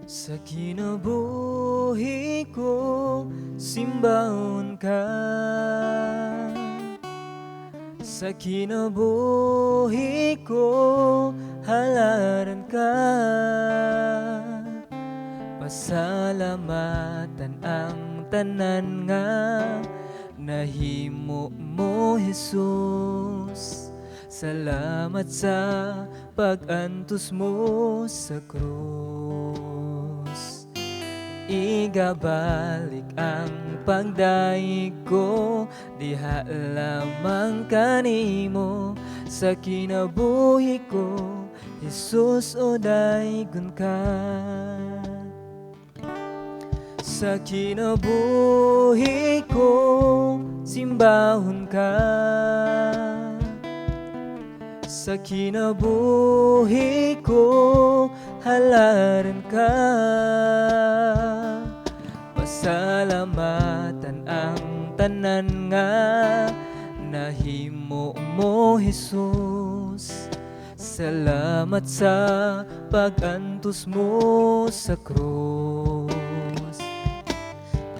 Sa kinabuhi ko, simbahon ka. Sa kinabuhi ko, halaran ka. Pasalamatan ang tanan nga nahimo mo, Jesus. Salamat sa pag-antos mo sa krus. Igabalik ang pagdaig ko, diha lamang kanimo. Sa kinabuhi ko, Jesus, o daygon ka. Sa kinabuhi ko, simbahon ka. Sa kinabuhi ko, halaran ka. Pasalamatan ang tanan nga nahimo mo, Jesus. Salamat sa pag-antos mo sa krus.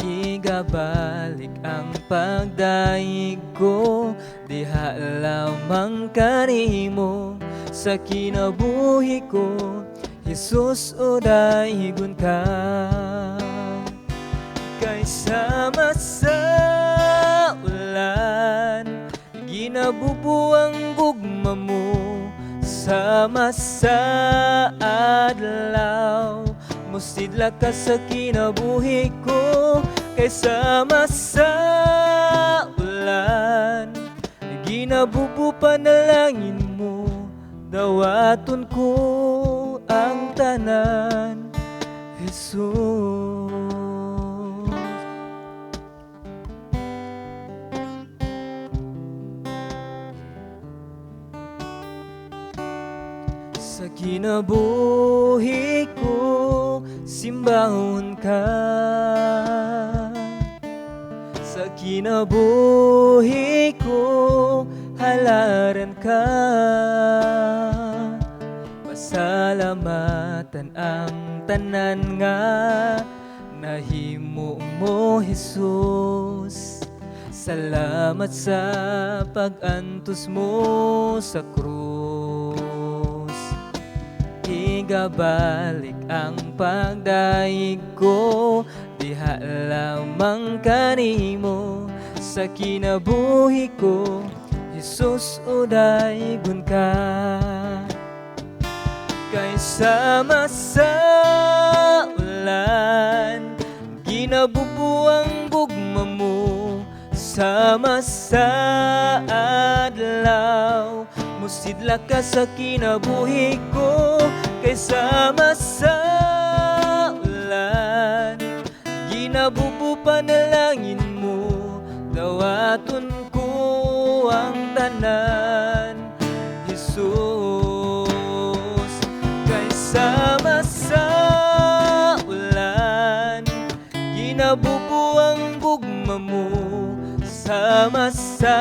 Igabalik ang pagdaig ko, diha lamang kanimo. Sa kinabuhi ko, Jesus, o daygon ka. Kay sama sa ulan, ginabubuang gugma mo. Sama sa adlaw, musidla ka sa kinabuhi ko. Kay sama sa ulan, ginabubu panalangin mo. Dawaton ko ang tanan, Jesus. Sa kinabuhi ko, simbahon ka. Sa kinabuhi ko, halaran ka. Pasalamatan ang tanan nga nahimo mo, Jesus. Salamat sa pag-antos mo sa krus. Igabalik ang pagdaig ko, diha lamang kanimo. Sa kinabuhi ko, Jesus, o daygon ka. Kay sama sa ulan, ginabubuang gugma mo. Sama sa adlaw, musidla ka sa kinabuhi ko. Kay sama sa ulan, ginabubu panalangin mo. Dawaton ko ang tanan, Jesus. Kay sama sa ulan, ginabubuang gugma mo. Sama sa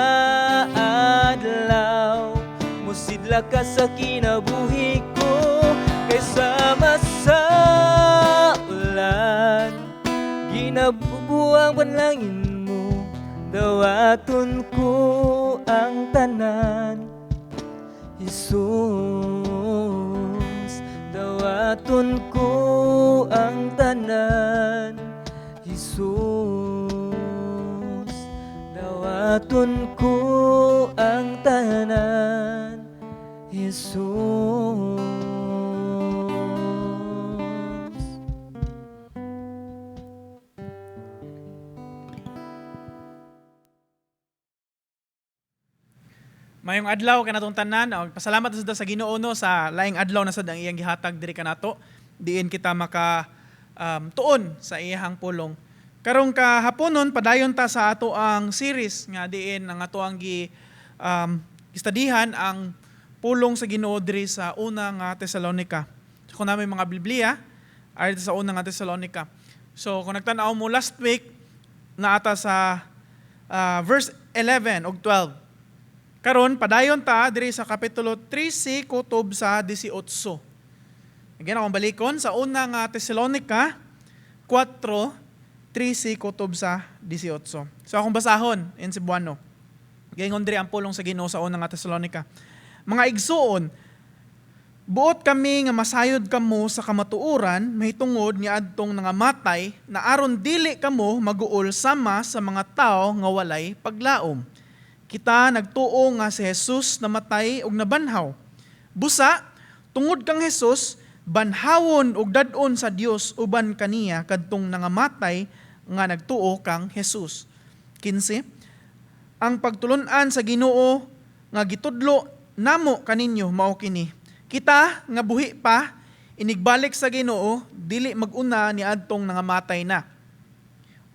adlaw, musidla ka sa kinabuhi ko. Kay sama sa ulan, ginabubuang panalangin mo. Dawaton ko ang tanan, Jesus. Dawaton ko ang tanan, Jesus. Dawaton ko ang tanan, Jesus. Mayong adlaw kanatong tanan, pasalamat sa Ginoo no sa laing adlaw na sad ang iyang gihatag diri kanato. Diin kita maka tuon sa iyang pulong. Karong kahaponon padayon ta sa ato ang series nga diin ang ato ang gistudihan ang pulong sa Ginoo diri sa una nga Tesalonica. So, kung namin mga Biblia ay sa una nga Tesalonica. So kung nagtan-aw mo last week na ata sa verse 11 ug 12. Karon padayon ta diri sa kapitulo 13 kutob sa 18. Again, akong balikon sa unang Tesalonica 4:13 kutob sa 18. So akong basahon in Cebuano. Gayon diri ang pulong sa Ginoo sa unang Tesalonica. Mga igsuon, buot kami nga masayod kamo sa kamatuoran, mahitungod nga adtong nangamatay, na aron dili kamo maguol sama sa mga tao nga walay paglaom. Kita nagtuo nga si Jesus namatay ug nabanhaw. Busa, tungod kang Jesus, banhawon ug dadon sa Dios uban kaniya kadtong nangamatay nga nagtuo kang Jesus. 15. Ang pagtulon-an sa Ginoo nga gitudlo namo kaninyo mao kini. Kita nga buhi pa inigbalik sa Ginoo dili mag-una ni adtong nangamatay na.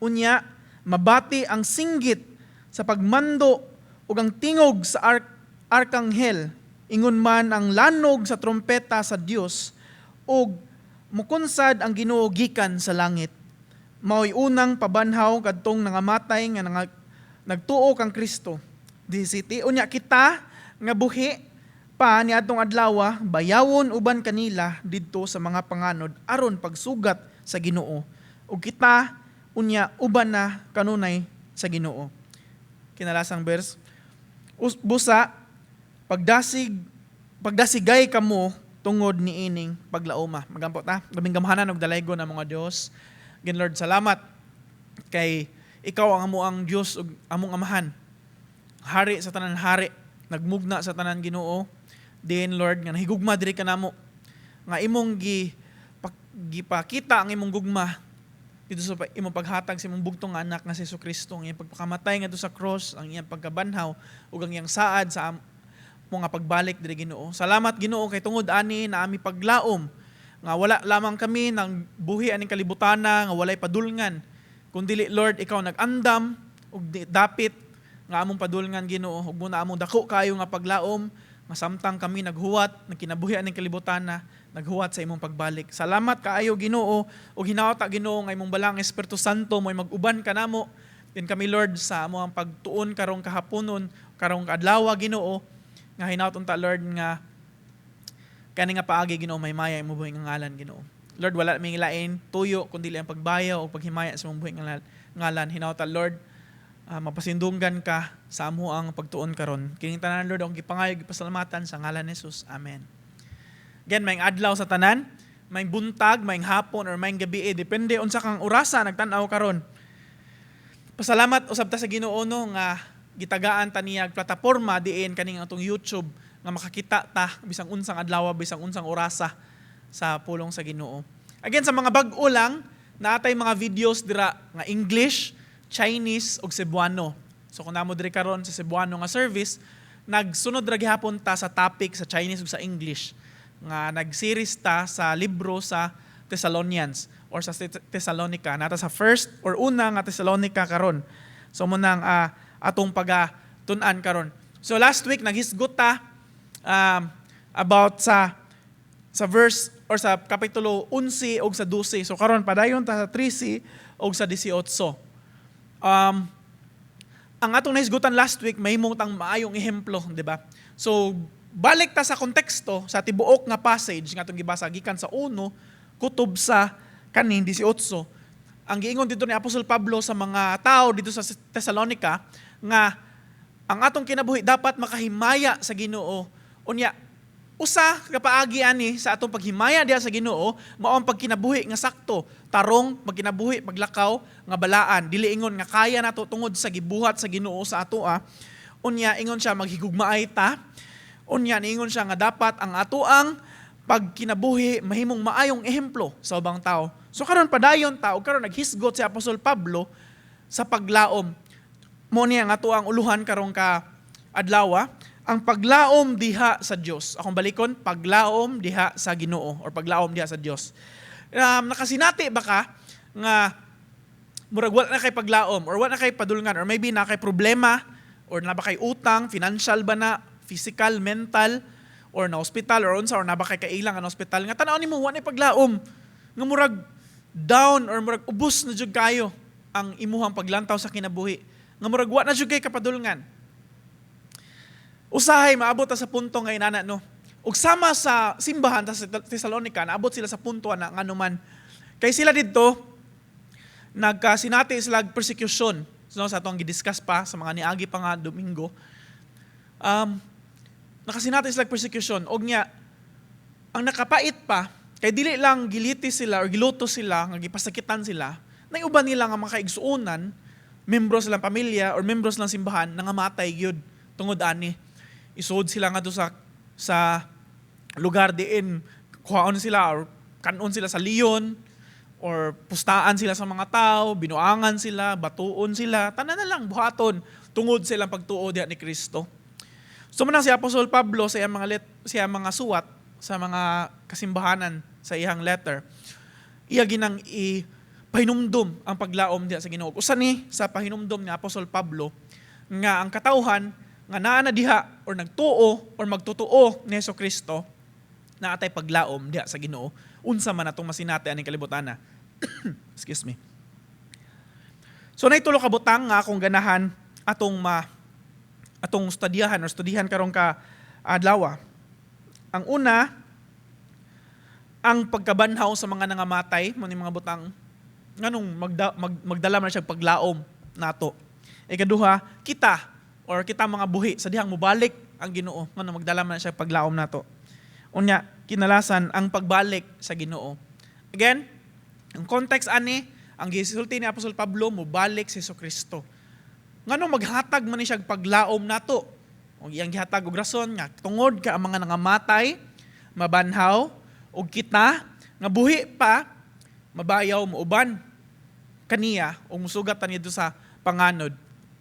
Unya mabati ang singgit sa pagmando ug ang tingog sa arkanghel, ingon man ang lanog sa trompeta sa Dios, ug mukunsad ang Ginoo gikan sa langit. Mao'y unang pabanhaw kadtong nangamatay nga nagtuo kang Kristo. 17. Unya kita nga buhi pa ni adtong adlaw bayawon uban kanila didto sa mga panganod aron pagsugat sa Ginoo. Ug kita unya uban na kanunay sa Ginoo. Kinalasang verse. Busa pagdasigay kamo tungod ni ining paglaoma. Magampot ta. Labing gamahanan og dalaygon ang mga Dios. Gin Lord, salamat kay ikaw ang amuang Dios ug among amahan. Hari sa tanan hari, nagmugna sa tanan Ginoo. Din Lord nga nahigugma diri kanamo nga imong gipakita ang imong gugma dito sa imong paghatag sa imong bugtong anak nga si Jesucristo, ang iyang pagpakamatay ngadto sa cross, ang iyang pagkabanhaw ug ang iyang saad sa mga pagbalik diri Ginoo. Salamat Ginoo kay tungod ani na ami paglaom nga wala lamang kami nang buhi aning kalibutana nga walay padulngan, kundi Lord ikaw nag-andam ug dapit nga among padulngan Ginoo, ug muna among dako kayo nga paglaom nga samtang kami naghuwat nagkinabuhi aning kalibutana, naghuwat sa imong pagbalik. Salamat kaayo Ginoo ug hinawata Ginoo nga imong balang Espiritu Santo mo'y mag-uban kanamo din kami Lord sa among pagtuon karong kahaponon, karong adlaw Ginoo, nga hinawton ta Lord nga kani nga paagi Ginoo may maya imong buhing ngalan Ginoo. Lord, wala mi lain tuyo kundi ang pagbayaw o paghimaya sa imong buhing ngalan. Hinawta Lord, mapasindunggan ka sa amo ang pagtuon karon. Kining tanan Lord ang gipangayo gipasalamatan sa ngalan ni Jesus. Amen. Again, may adlaw sa tanan, may buntag, may hapon or may gabi, depende unsa kang orasa nagtan-aw karon. Pasalamat usab ta sa Ginoo no nga gitagaan ta niya plataporma diin kaning atong YouTube nga makakita ta bisang unsang adlaw, bisang unsang orasa sa pulong sa Ginoo. Again, sa mga bag-o lang, naatay mga videos dira nga English, Chinese ug Cebuano. So kung namo diri karon sa Cebuano nga service, nagsunod ra gihapon ta sa topic sa Chinese ug sa English. Nga nag-series ta sa libro sa Thessalonians or sa Thessalonica. Nata sa first or una nga Thessalonica karon. So mo nang atong pagatun-an karon. So last week naghisgot ta about sa verse or sa kapitulo 11 ug sa 12. So karon padayon ta sa 13 ug sa 18. Ang atong nahisgutan last week mahimong tang maayong ehemplo, di ba? So balik ta sa konteksto sa tibuok nga passage nga atong gibasa gikan sa 1 kutob sa kaning 18. Ang giingon dito ni Apostol Pablo sa mga tao dito sa Thessalonica nga ang atong kinabuhi dapat makahimaya sa Ginoo. Unya usa ka paagi ani sa atong paghimaya diha sa Ginoo mao ang pagkinabuhi nga sakto, tarong pagkinabuhi paglakaw nga balaan, dili ingon nga kaya nato tungod sa gibuhat sa Ginoo sa atoa. Unya ingon siya maghigugmaay ta. Unya niingon siya nga dapat ang atoang pagkinabuhi mahimong maayong ehemplo sa ubang tao. So karon padayon ta ug karon naghisgot si Apostol Pablo sa paglaom. Mo niya nga atoang uluhan karong ka adlaw, ang paglaom diha sa Dios. Akong balikon, paglaom diha sa Ginoo or paglaom diha sa Dios. Nakasinati ba ka nga murag wala na kay paglaom or wala na kay padulngan or maybe na kay problema or na ba kay utang, financial ba na, physical, mental, or na hospital or unsa or na ba kay kailang ang hospital nga tan-aw nimo wala na paglaom nga murag down or murag ubos na jud kayo ang imuhang paglantaw sa kinabuhi. Nga murag wala na jud kay kapadulngan. Usahay maabot ta sa punto nga inana no. ug sama sa simbahan sa Thessalonica naabot sila sa punto na nganuman kay sila didto nagkasinati sila persecution so sa atong gidiscuss pa sa mga niagi pa nga Domingo. Nakasinati sila persecution og nya ang nakapait pa kay dili lang gilitis sila or gilutos sila nga gipasakitan sila naiuban nila nga mga kaigsuonan membro silang pamilya or membro silang simbahan nga matay gyud tungod ani isod sila nga sa lugar diin kuhaon sila or kanon sila sa leon or pustaan sila sa mga tao, binuangan sila, batuon sila, tanan na lang buhaton tungod silang pagtuo diha ni Kristo. So man si Apostol Pablo sa iyang mga suwat sa mga kasimbahanan sa iyang letter, iya ginang ipahinumdom ang paglaom diha sa Ginoo. Usa ni sa pahinumdom ni Apostol Pablo nga ang katawhan nga naa na diha or nagtuo or magtutuo ni Jesucristo na atay paglaom diha sa Ginoo, unsa man atong masinati aning kalibutana. Excuse me. So naitulo ka butang nga akong ganahan atong studihan karong ka adlaw. Ang una, ang pagkabanhaw sa mga nangamatay mo ni mga butang nganong magdala man siya paglaom nato. Ikaduha, kita mga buhi sa dihang mobalik ang Ginoo nganong magdala man siya paglaom nato. Unya, kinalasan ang pagbalik sa Ginoo. Again, ang context ani, ang gisulti ni Apostol Pablo mobalik si Jesucristo. Nganong maghatag man ni siya paglaom nato. Og iyang gihatag og rason nga tungod ka ang mga nangamatay, mabanhaw og kita nga buhi pa mabayaw mo uban kaniya og musugat ta niya sa panganod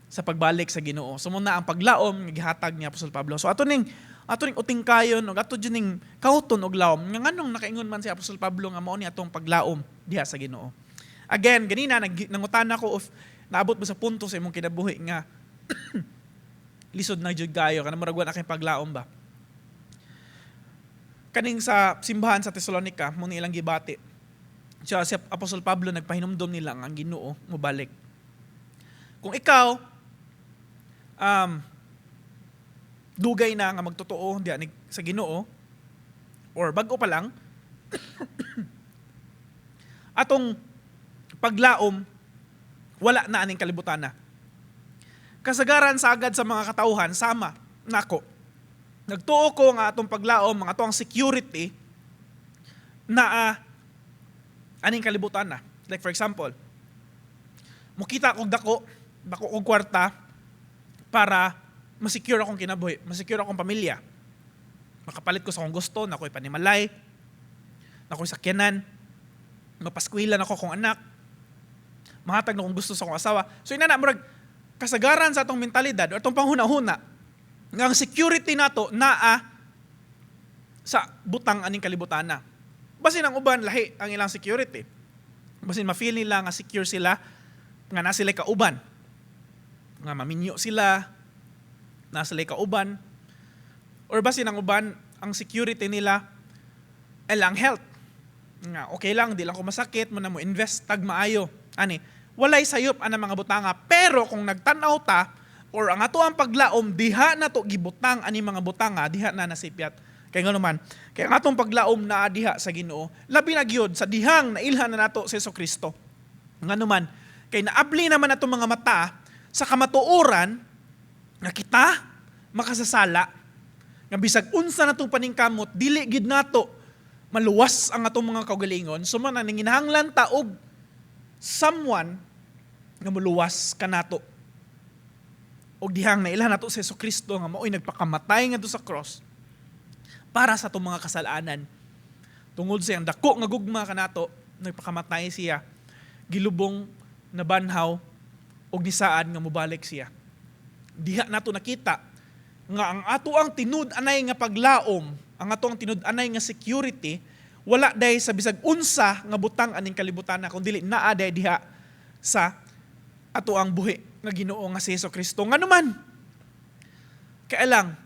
sa pagbalik sa Ginoo. So muna ang paglaom nga gihatag ni Apostol Pablo. So ato ning uting kayon og ato ning kauton og laom nga nganong nakaingon man si Apostol Pablo nga mao ni atong paglaom diha sa Ginoo. Again, ganina nangutan ako of naabot mo sa punto sa imong kinabuhi nga lisod na jud kayo kana murag wa na kay paglaom ba. Kaning sa simbahan sa Thessalonica mo ni ilang gibati. Si Apostol Pablo nagpahinumdom nila nga ang Ginoo mobalik. Kung ikaw dugay na nga magtotoo diya sa Ginoo or bago pa lang atong paglaom wala na aning kalibutan na. Kasagaran sa agad sa mga katauhan sama nako. Nagtuo ko nga atong paglaom mga atong security na aning kalibutan na. Like for example, mukita kog dako og kwarta para masecure akong kinabuhi, masecure akong pamilya. Makapalit ko sa akong gusto, na ako'y panimalay, na ako'y sakyanan, mapaskwila na ako kong anak, mahatag na akong gusto sa akong asawa. So ina na, murag, kasagaran sa atong mentalidad, o atong panghuna-huna, nga ang security nato naa sa butang aning kalibutan na. Basin ang uban, lahi ang ilang security. Basin ma-feel nila nga secure sila, nga na sila kauban. Nga maminyo sila, na sila kauban. Or basin ang uban, ang security nila ay lang health. Nga, okay lang, di lang ko masakit, mo na mo invest, tag maayo. Ani, walay sayop ang mga butanga. Pero kung nagtanaw ta, or ang ato ang paglaom, diha na to gibutang ani mga butanga, diha na nasipyat. Kaya nga naman, kaya ang atong paglaom na diha sa Ginoo, labi na gyud sa dihang nailhan na nato si Jesucristo. Nga naman, kay naabli naman atong mga mata sa kamatuoran nga kita makasasala nga bisag unsa natong paningkamot dili gid nato maluwas ang atong mga kaugalingon so man nanginahanglan ta og someone nga muluwas kanato og dihang nailhan nato si Jesucristo nga mao'y nagpakamatay ngadto sa cross para sa atong mga kasalanan tungod sa iyang dako nga gugma kanato nagpakamatay siya gilubong nabanhaw og nisaad nga mobalik siya diha nato nakita nga ang ato ang tinud-anay nga paglaom, ang ato ang tinud-anay nga security, wala day sa bisag unsa nga butang aning kalibutan na kundi naa day diha sa ato ang buhi nga Ginoo nga si Jesucristo. Nga naman, kaya lang,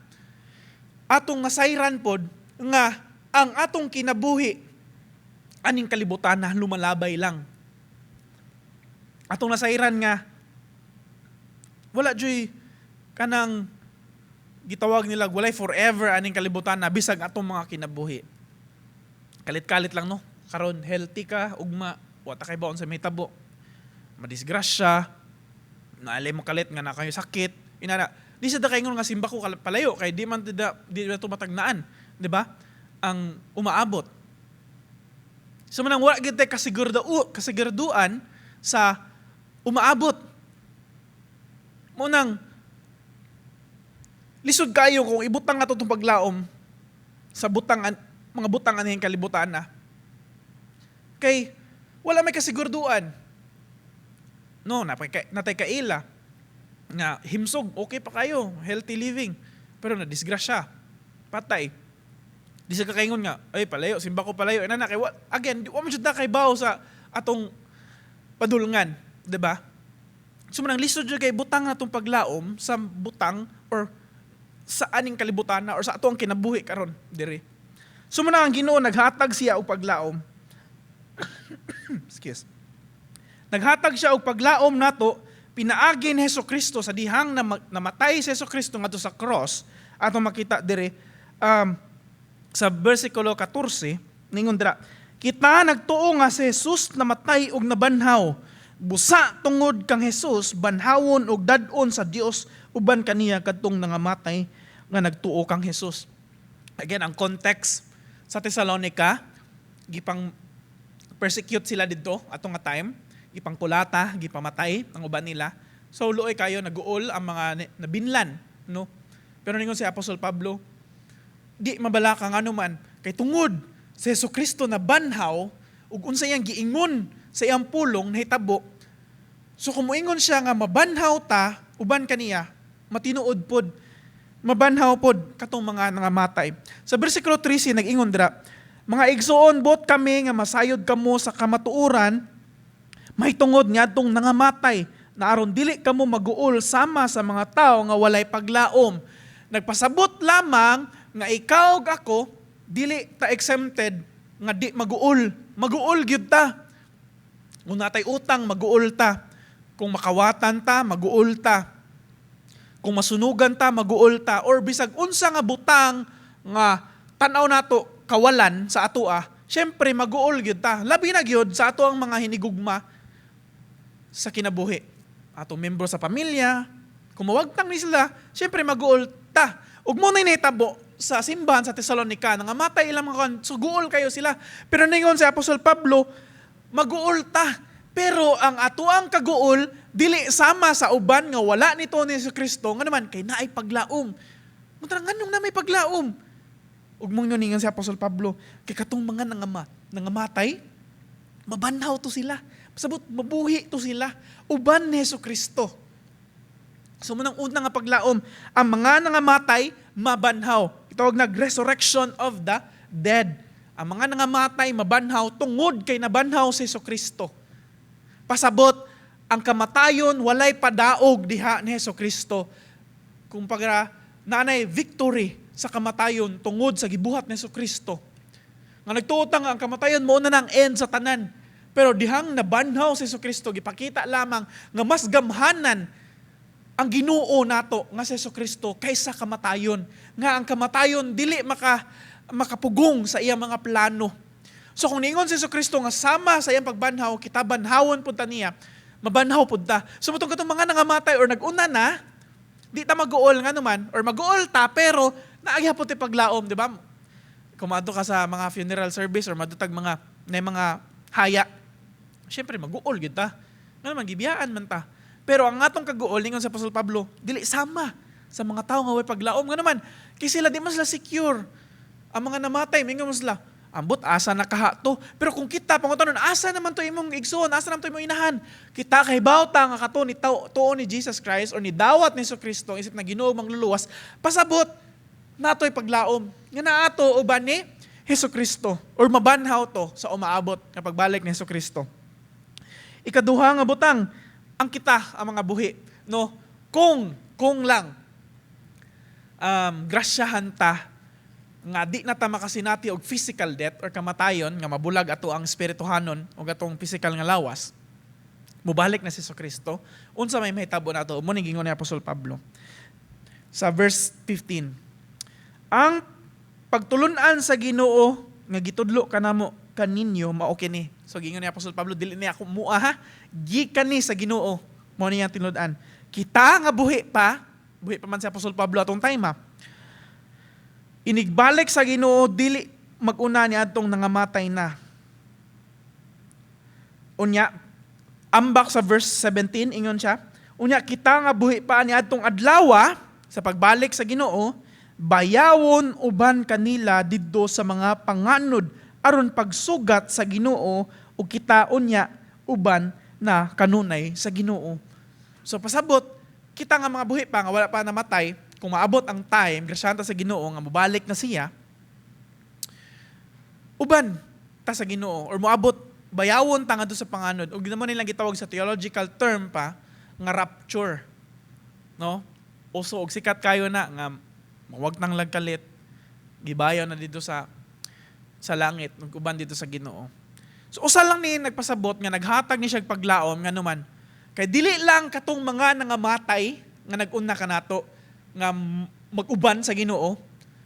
atong nasayran pod nga ang atong kinabuhi aning kalibutan na lumalabay lang. Atong nasayran nga wala joy kanang gitawag nila walay forever aning kalibutan na bisag atong mga kinabuhi. Kalit-kalit lang no. Karon healthy ka, ugma, wata kay baon sa mahitabo. Madisgrasya, naalay mo kalit nga na kayo sakit. Inana, di sa kay nga simba ko palayo kay di man di to matagnaan, di ba? Ang umaabot. So manang wala gid tay kasiguraduan sa umaabot. Munang lisod kayo kung ibutang ato itong paglaom sa mga butang anihing kalibutan na. Kay, wala may kasiguraduan. No, natay kaila. Nga, himsog, okay pa kayo, healthy living. Pero na-disgrasya, patay. Di sa kakaingon nga, ay palayo, simba ko palayo. Again, di mo siya kay bao sa atong padulngan. Diba? So manang lisod dyan kay butang na itong paglaom sa butang or sa aning kalibutan na or sa ato ang kinabuhi karon diri. So muna ang Ginoo naghatag siya og paglaom. Excuse. Naghatag siya og paglaom nato pinaagi ni Hesukristo sa dihang namatay si Hesukristo ngadto sa cross ato makita diri sa bersikulo 14 ningon dira kita nagtuo nga si Jesus namatay og nabanhaw busa tungod kang Jesus banhawon og dad-on sa Dios uban kaniya kadtong nangamatay nga nagtuo kang Jesus. Again, ang context sa Thessalonica, gipang persecute sila dito atong nga time, gipang kulata, gipamatay ang uban nila. So luoy kayo naguol ang mga nabinlan, no? Pero ningon si Apostol Pablo, di mabalaka nga naman kay tungod si Jesucristo na banhaw ug unsa iyang giingon sa iyang pulong nahitabo. So kung moingon siya nga mabanhaw ta uban kaniya, matinuod pod, mabanhaw pod katong mga nangamatay. Sa bersikulo 13 nag-ingon dira, mga igsoon bot kami nga masayod kamo sa kamatuoran, may tungod nga atong nangamatay, na aron dili kamo maguol sama sa mga tao nga walay paglaom. Nagpasabot lamang nga ikaw ug ako dili ta exempted nga di maguol. Maguol gyud ta. Kung natay utang, maguol ta. Kung makawatan ta, maguol ta. Kung masunugan ta, maguol ta. Or bisag unsa nga butang nga tanaw nato kawalan sa ato syempre maguol gyud ta. Labi na gyud sa ato ang mga hinigugma sa kinabuhi. Ato membro sa pamilya, kung mawagtang ni sila, syempre maguol ta. Ug mo na initabo sa simbahan sa Thessalonica, nangamatay ilang mga suguol kayo sila. Pero ningon si Apostol Pablo, maguol ta. Pero ang atuang kaguol, dili sama sa uban nga wala nito ni Jesucristo, nga naman kay naay paglaom. Muntra nganong na may paglaom? Ug mong ningon si Apostol Pablo, kay katong mga nangamatay, mabanhaw to sila. Pasabot, mabuhi to sila. Uban ni Jesucristo. So munang unang nga paglaom, ang mga nangamatay, mabanhaw. Itawag na resurrection of the dead. Ang mga nangamatay, mabanhaw, tungod kay nabanhaw si Jesucristo. Pasabot, ang kamatayon, walay padaog diha ni Jesucristo. Kung pagra, nanay victory sa kamatayon tungod sa gibuhat ni Jesucristo. Nga nagtuotang ang kamatayon mo na nang end sa tanan. Pero dihang nabanhaw si Jesucristo, gipakita lamang nga mas gamhanan ang Ginoo nato nga si Jesucristo kaysa kamatayon. Nga ang kamatayon dili makapugong sa iyang mga plano. So kung ningon si Jesucristo nga sama sa iyang pagbanhaw, kita banhawon pud ta niya, mabanhaw pud ta. So mutong katong mga nangamatay or naguna na, di ta maguol nga naman or maguol ta pero naagyapon ti paglaom, di ba? Kung maadto ka sa mga funeral service or madutag mga haya, syempre maguol gyud ta. Nga naman gibiyaan man ta. Pero ang atong kaguol ningon sa Apostol Pablo, dili sama sa mga tao nga way paglaom nga naman. Kay sila di man sila secure. Ang mga namatay mingon sila, ambot asa nakahato. Pero kung kita pangutan asa naman to imong igsoon, asa naman to imong inahan. Kita kay bawta nga kato ni tuo ni Jesus Christ or ni dawat ni Jesucristo isip na Ginoo mangluluwas, pasabot natoy paglaom. Nga naato uban ni Jesucristo or mabanhaw to sa umaabot nga pagbalik ni Jesucristo. Ikaduha nga butang ang kita ang mga buhi, no? Kung lang grasyahan ta nga di na ta makasinati og physical death or kamatayon nga mabulag ato ang espirituhanon o atong physical nga lawas, mubalik na si Jesucristo, unsa may mahitabo nato mo ning gingon ni Apostol Pablo. sa verse 15. Ang pagtulunan sa Ginoo nga gitudlo kanamo kaninyo mao kini. So gingon ni Apostol Pablo, dili ni ako mua ha, gikan ni sa Ginoo mao niya tinud-an. Kita nga buhi pa man si Apostol Pablo atong time ha. Inigbalik sa Ginoo dili mag-una ni adtong nangamatay na. Unya, ambak sa verse 17 ingon siya, unya kita nga buhi pa ni adtong adlaw sa pagbalik sa Ginoo, bayawon uban kanila didto sa mga panganod aron pagsugat sa Ginoo ug kita unya uban na kanunay sa Ginoo. So pasabot kita nga mga buhi pa nga wala pa namatay, kung maabot ang time grasyanta sa Ginoo nga mobalik na siya, uban ta sa Ginoo or moabot bayawon ta nga do sa panganod ug ginamo nilang gitawag sa theological term pa nga rapture. No? Uso og sikat kayo na nga mawag nang lagkalit gibayaw na dito sa langit ug uban dito sa Ginoo. So usa lang ni nagpasabot nga naghatag ni siya paglaom nga naman kay dili lang katong mga nangamatay nga nag-una kanato nga mag-uban sa Ginoo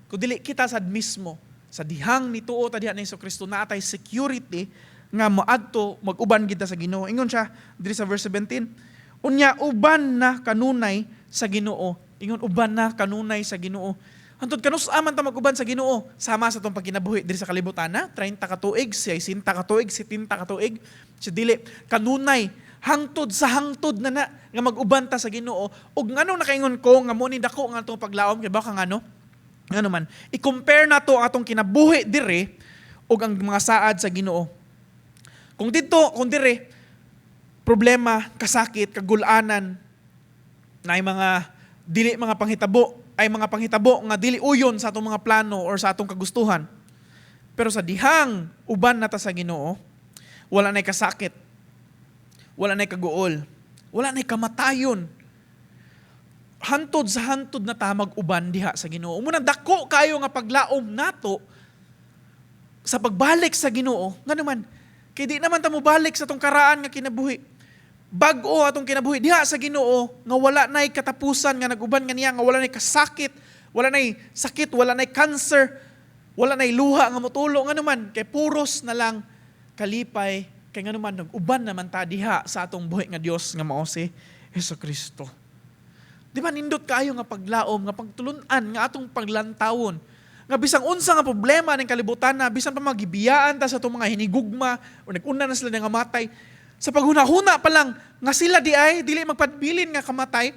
kundi kita sad mismo sa dihang nituo ta diha ni Jesucristo naatay security nga moadto mag-uban kita sa Ginoo. Ingon siya diri sa verse 17, unya uban na kanunay sa Ginoo. Ingon uban na kanunay sa Ginoo. Hantod kanus aman ta mag-uban sa Ginoo sama sa tong pagkinabuhi diri sa kalibutan na 30 ka tuig, 60 ka tuig, 70 ka tuig. Si dili kanunay hangtod sa hangtod na nga mag-uban ta sa Ginoo. Ug ngano nakaingon ko nga mo ni dako nga atong paglaom kay baka ngano man i-compare nato atong kinabuhi dire ug ang mga saad sa Ginoo. Kung dire problema, kasakit, kagulanan na ay mga dili mga panghitabo, ay mga panghitabo nga dili uyon sa atong mga plano or sa atong kagustuhan. Pero sa dihang uban nata sa Ginoo, wala nay kasakit, wala nay kaguol, wala nay kamatayon. Hantod sa hantod na ta mag-uban diha sa Ginoo. Muna dako kayo nga paglaom nato sa pagbalik sa Ginoo. Nga naman, kay di naman ta mo balik sa tong karaan nga kinabuhi. Bag-o atong kinabuhi diha sa Ginoo nga wala nay katapusan nga nag-uban nga niya nga wala nay kasakit, wala nay sakit, wala nay cancer, wala nay luha nga motulo nga naman kay puros na lang kalipay kay nga naman nag-uban naman ta diha sa atong buhi nga Dios nga mao si Jesucristo. Di ba nindot kayo nga paglaom nga pagtulunan nga atong paglantawon nga bisang unsa nga problema ning kalibutan na bisan pa magibiyaan ta sa atong mga hinigugma o nag-una na sila nga matay sa paghuna-huna pa lang nga sila di ay dili magpadbilin nga kamatay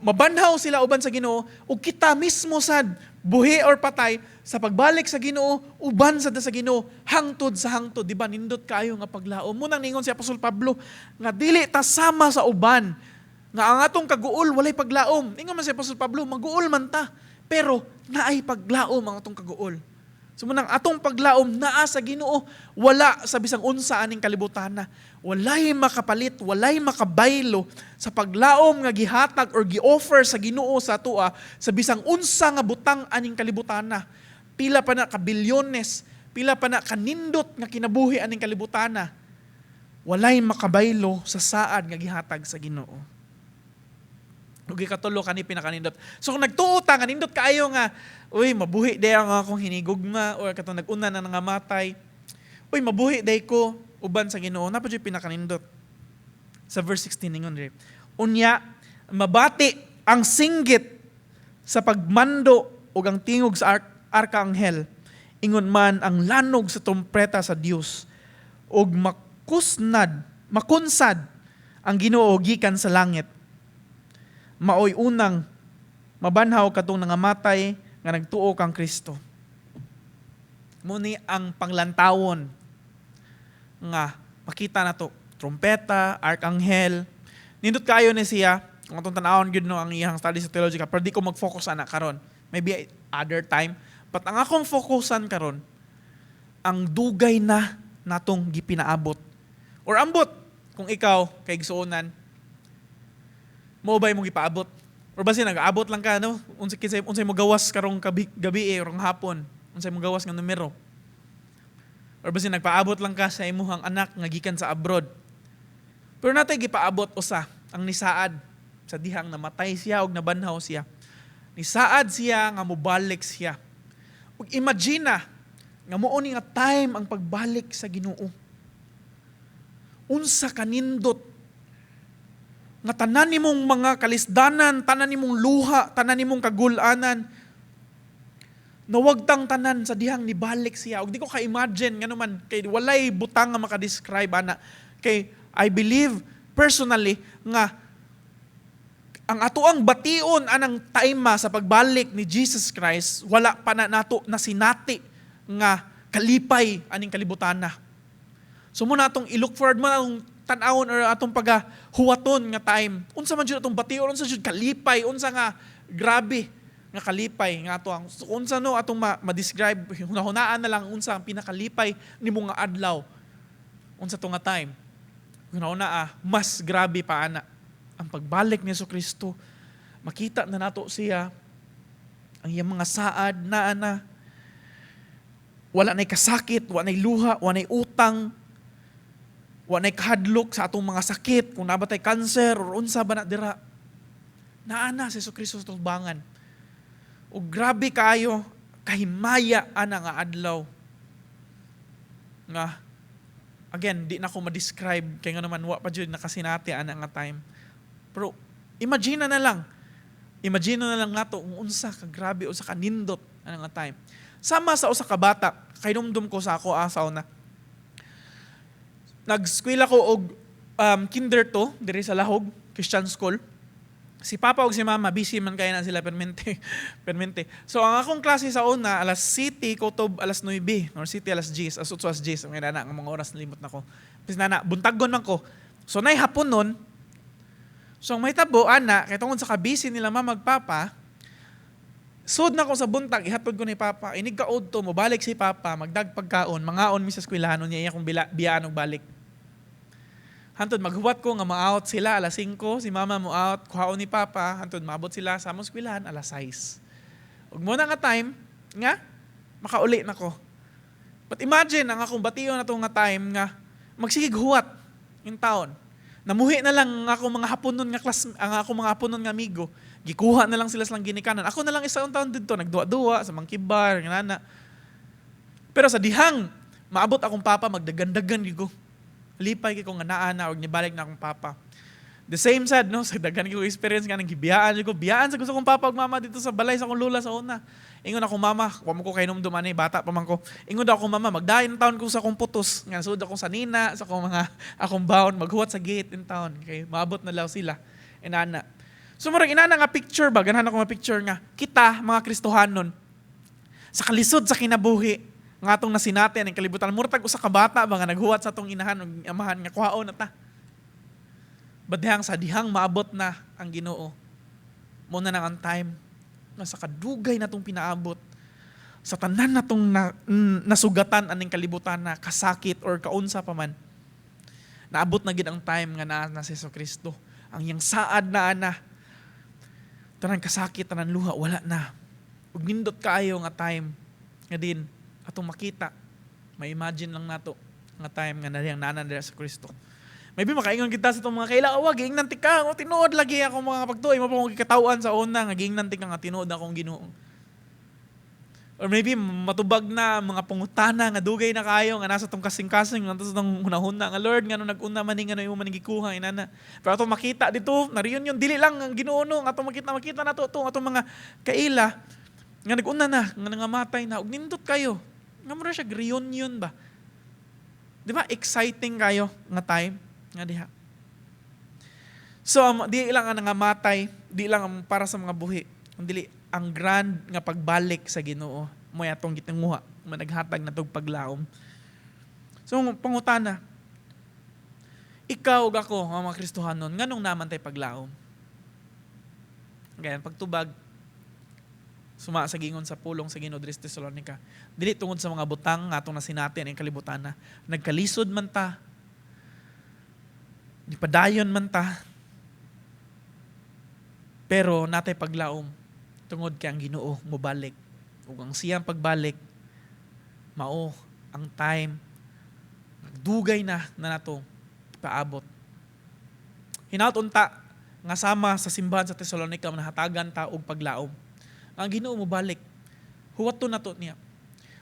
mabanhaw sila uban sa Ginoo ug kita mismo sad buhi or patay sa pagbalik sa Ginoo uban sad sa Ginoo hangtod sa hangtod. Di ba nindot kayo nga paglaom mo nang ningon si Apostol Pablo nga dili ta sama sa uban nga ang atong kaguol walay paglaom. Ingon man si Apostol Pablo maguol man ta pero naay paglaom ang atong kaguol. So munang atong paglaom naa sa Ginoo, wala sa bisang unsa aning kalibutan na. Walay makapalit, walay makabaylo sa paglaom nga gihatag or gi-offer sa Ginoo sa atoa sa bisang unsa nga butang aning kalibutan na. Pila pa na ka bilyones, pila pa na kanindot nga kinabuhi aning kalibutan na. Walay makabaylo sa saad nga gihatag sa Ginoo. Ug ikatulo kani pinakanindot. So kung nagtuo ta kanindot kaayo nga, uy mabuhi day ang akong hinigugma or katong nag-una na nangamatay. Uy mabuhi day ko uban sa Ginoo. Napa jud pinakanindot. Sa verse 16 ningon dire. Unya mabati ang singgit sa pagmando ug ang tingog sa arkanghel. Ingon man ang lanog sa trompeta sa Dios ug makunsad ang Ginoo gikan sa langit. Maoy unang mabanhaw katong nangamatay nga nagtuo kang Kristo. Muni ang panglantawon nga makita nato trompeta, arkanghel. Nindot kayo ni siya kung atong tan-awon gyud no ang iyang study sa theological pero di ko mag-focus ana karon. Maybe other time. But ang akong fokusan karon ang dugay na natong gipinaabot. Or ambot kung ikaw kay gisuonan mo ba imong ipaabot? Or basi nag-aabot lang ka, no? Unsay mo gawas karong gabi karong hapon. Unsay mo gawas nga numero. Or basi nagpaabot lang ka sa imuhang anak nga gikan sa abroad. Pero natay gipaabot usa ang nisaad sa dihang namatay siya og nabanhaw siya. Ni saad siya nga mobalik siya. Ug imagine na, nga mao ni nga time ang pagbalik sa Ginoo. Unsa kanindot nga tanan nimong mga kalisdanan, tanan nimong luha, tanan nimong kagulanan, nawagtang tanan sa dihang nibalik siya. Ug di ko ka-imagine nga naman, kay walay butang nga makadescribe ana. Kay I believe personally nga ang atoang bation anang taima sa pagbalik ni Jesus Christ, wala pa na nato na sinati nga kalipay aning kalibutan na. So muna atong i-look forward mo atong tan-awon or atong pagahuwaton nga time. Unsa man jud atong bation, unsa jud kalipay, unsa nga grabe nga kalipay nga ato ang so, unsa no atong ma-describe hunahunaan na lang unsa ang pinakalipay nimo nga adlaw. Unsa to nga time. Hunahuna mas grabe pa ana ang pagbalik ni Jesucristo. Makita na nato siya ang iyang mga saad na ana. Wala nay kasakit, wala nay luha, wala nay utang, wa nay kahadlok sa atong mga sakit, kung nabatay cancer or unsa ba na dira. Naana si Jesucristo sa tubangan. O grabe kaayo, kahimaya ana nga adlaw. Nga, again, di na ko ma-describe, kaya nga naman, wa pa dyan nakasinati ana nga time. Pero, imagine na lang nato, kung unsa ka grabe, unsa ka nindot ana nga time. Sama sa usa ka bata, kay dumdum ko sa ako asaw na, nag-skwela ko og kinder to diri sa Lahog Christian School. Si Papa ug si Mama busy man kay na sila permente. So ang akong klase sa una alas 7 kutob alas 9 or City alas 10 as 8 alas 10 ang nana nga mga oras nalimot nako. Bis nana buntaggon man ko. So nay hapon nun. So ang may tabo ana kay tungod sa kabisi nila Mama ug Papa. Sud na ko sa buntag ihatod ko ni Papa. Inig kaod to mo balik si Papa magdagpagkaon mangaon mi sa eskwelahan niya akong biyaan og balik. Hantod maghuwat ko nga ma-out sila alas 5, si Mama mo out, kuhaon ni Papa, hantod maabot sila sa among eskwelahan alas 6. Ug mo na nga time nga makauli na ko. But imagine ang akong bation na to nga time nga magsigig huwat in town. Namuhi na lang ang akong mga hapon nun nga ang akong mga hapon nun nga amigo. Gikuha na lang sila sa ginikanan. Ako na lang isang taon dito nagduwa-duwa sa monkey bar nga nana. Pero sa dihang maabot akong Papa magdagandagan gigo. Lipay ko nga naana og nibalik na akong Papa. The same sad no sa daghan ko experience nga nang gibiyaan ko. Biyaan sa gusto kong Papa ug Mama dito sa balay sa akong lula sa una. Ingon ako Mama, wa mo ko kay numdum ani bata pa man ko. Ingon daw ako Mama, magdayon taon ko sa akong putos. Nga sud ako sa nina, sa akong mga akong baon maghuwat sa gate in town. Kay maabot na law sila. Inana. So murag inana nga picture ba ganahan ako nga picture nga kita mga Kristohanon sa kalisod sa kinabuhi nga atong nasinati ang kalibutan. Murtag usa ka bata ba nga naghuwat sa atong inahan ug amahan nga kuhaon na ta. Badihang sa dihang maabot na ang Ginoo. Mo na ang time nga sa kadugay natong pinaabot sa tanan natong nasugatan aning kalibutan na kasakit or kaunsa pa man. Naabot na gid ang time nga na si Jesucristo. Ang iyang saad na ana. Tanan kasakit, tanan luha wala na. Ug nindot kaayo nga time nga din atong makita, ma-imagine lang nato nga time nga nariyang nanandira sa Kristo. Maybe makaingon kita sa itong mga kaila, giingnan ka, tinuod lagi ako mga pagtuoy, mo pa akong kikatawan sa una, nga giingnan ka nga tinuod akong Ginoo. Or maybe matubag na mga pangutana nga dugay na kayo, nga nasa itong kasing-kasing, nga nasa itong hunahuna, nga Lord, nga nung nag-una maning, nga nung maning gikuha, inana. Pero atong makita dito, nariyon yun, dili lang ang Ginoo, nga atong makita na to, atong mga kaila, nga nag-una na, nga nangamatay na, ug nindot kayo, nga mura siya reunion ba? Di ba exciting kayo nga time nga diha. So di lang ang nangamatay, di lang ang para sa mga buhi, kundi ang grand nga pagbalik sa Ginoo mo atong gitinguha, managhatag na tog paglaom. So pangutana, ikaw ug ako nga mga Kristohanon nganong naman tay paglaom? Ganyan pagtubag suma sa gingon sa pulong sa Ginoo diri sa Tesalonica. Dili tungod sa mga butang nga atong nasinati ang kalibutan na nagkalisod man ta. Nipadayon man ta. Pero natay paglaom tungod kay ang Ginoo mobalik. Ug ang siyang pagbalik mao ang time dugay na nato paabot. Hinaut unta nga sama sa simbahan sa Tesalonica manahatagan ta og paglaom. Ang Ginoo mo balik. Huwat to na to niya.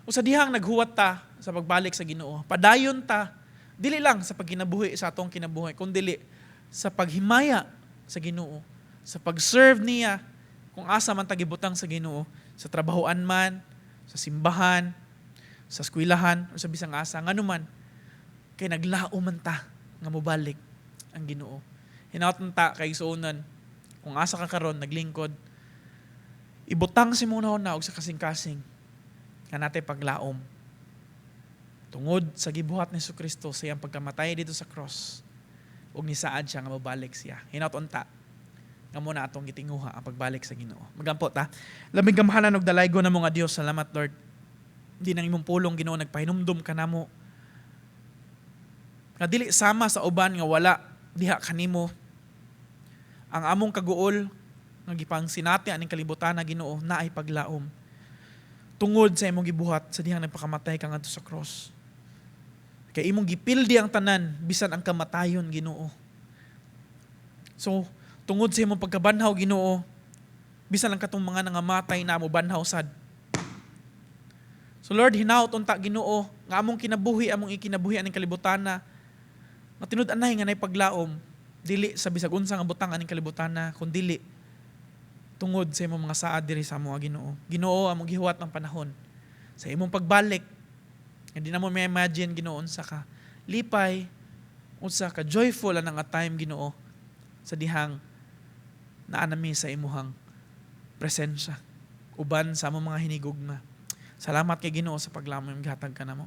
O sa dihang naghuwat ta sa pagbalik sa Ginoo, padayon ta, dili lang sa pagkinabuhi sa atong kinabuhi, kundi sa paghimaya sa Ginoo, sa pag-serve niya, kung asa man tagibutang sa Ginoo, sa trabahoan man, sa simbahan, sa eskwelahan, o sa bisang asa, nganuman, kay naglao man ta nga mobalik ang Ginoo. Hinaot ta kay suunan, kung asa ka karon naglingkod, ibutang si muna na og sa kasing-kasing nga natay paglaom. Tungod sa gibuhat ni Jesucristo sa iyang pagkamatay dito sa cross, ug nisaad siya nga mabalik siya. Hinaot ta nga muna atong gitinguha ang pagbalik sa Ginoo. Magampo ta. Labing gamahanan og dalaygo na mga Dios. Salamat Lord. Di nang imong pulong Ginoo nagpahinumdum kanamo. Nga dili sama sa uban nga wala diha kanimo. Ang among kaguol nga gipang sinati aning kalibutan na Ginoo na ay paglaom. Tungod sa imong gibuhat sa dihang nagpakamatay ka ngadto sa cross. Kay imong gipildi ang tanan bisan ang kamatayon Ginoo. So tungod sa imong pagkabanhaw Ginoo, bisan lang katong mga nangamatay na mo banhaw sad. So Lord, hinaut unta Ginoo nga among kinabuhi, among ikinabuhi aning kalibutan na tinud-anay nga nay paglaom, dili sa bisag unsa nga butang aning kalibutan na, kun dili tungod sa imong mga saad diri sa among Ginoo. Ginoo, among gihuwat ang panahon sa imong pagbalik. Hindi na mo may imagine Ginoo unsa ka lipay, unsa ka joyful anang a time Ginoo sa dihang naanami sa imuhang presensya uban sa among mga hinigugma. Salamat kay Ginoo sa paglamom yung gihatag ka namo.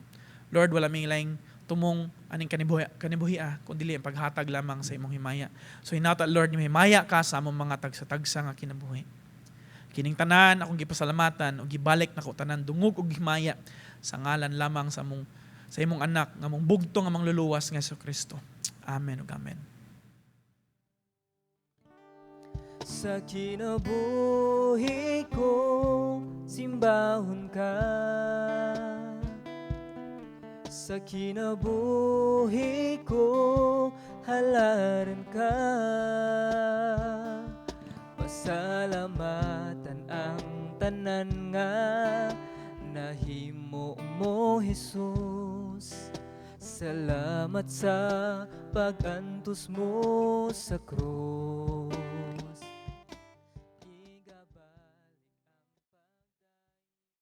Lord, wala may laing tumong aning kanibuhi kundi dili ang paghatag lamang sa imong himaya. So hinata Lord, ni himaya ka sa among mga tagsa-tagsa nga kinabuhi. Kining tanan akong gipasalamatan ug gibalik nako tanan dungog ug himaya sa ngalan lamang sa imong anak nga mong bugtong nga mangluluwas nga Jesucristo. Amen ug amen. Sa kinabuhi ko, simbahon ka. Sa kinabuhi ko, halaran ka. Pasalamatan ang tanan nga nahimo mo Jesus. Salamat sa pag-antos mo sa krus.